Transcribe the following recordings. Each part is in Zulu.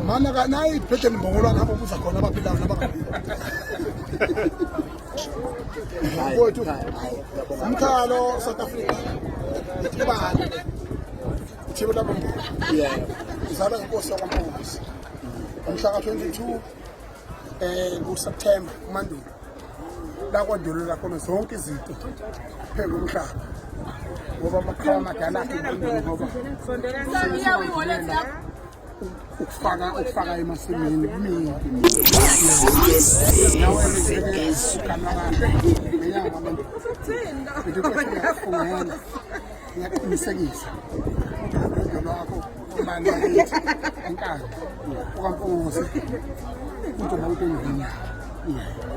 Mana kanai phethe ngibongolwa ngapha ubuza khona abaphilayo nabangaphilayo. Mfowethu umkhalo South Africa. Ngibani? Thibe lapho mfowethu. Yeah. Izalwa inkosi yakwaMpungisi. Umhla ka-22 kuSeptember kuMandulo. La kwaNdolo la khona zonke izinto phezu komhlaba. Ngoba amakhawa amadala ngoba ukufaka emasimini kuningi. Nawe ngiyaqinisekisa lokho manje enkalo ukaMpungisi into mawutengini.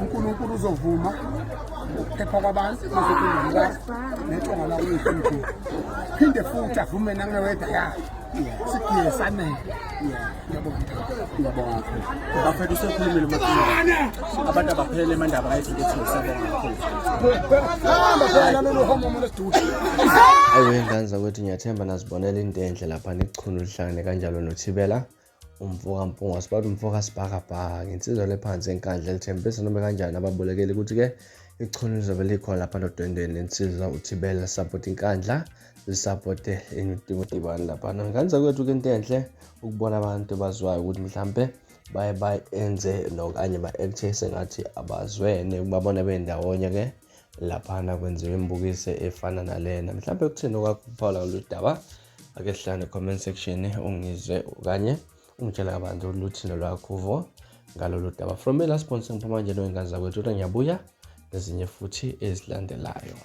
uNkulunkulu uzovuma ukuphepha kwabantu uzokunika netonga lawo ihlonipho. Phinde futhi avume nangeweda yakhe. Sigiye sanele. Ngiyabonga. Bafethu sekhulumile manje. Abantu abaphele mandaba ayethu ukuthi ngisabonga kakhulu. Hamba phela lolu homo molesidudu. Ayiwe ngane zakwethu ngiyathemba nazibonela into enhle lapha nekuchunu lihlangane kanjalo noThibela. Umfoka Mpunga sibathi umfoka sibhakabhaka insizwa lephansi enkandla elithembisa noma kanjani ababolekeli ukuthi ke ichunu lizobe likhona lapha nodwendweni insizwa uThibela support inkandla support imidibano lapha ngane kwethu ke into enhle ukubona abantu bazwayo ukuthi mhlambe baye enze nokanye ba-act sengathi abazwene ubabona bendawonye ke lapha kwenziwe imbukise efana nalena mhlambe kuthini okwakuphawula oludaba ake sihlane comment section ungizwe okanye ungitshela abantu uluthino lwakho ngalolu daba from me last sponsor ngiphuma manje noyingane zakwethu ngiyabuya nezinye futhi ezilandelayo.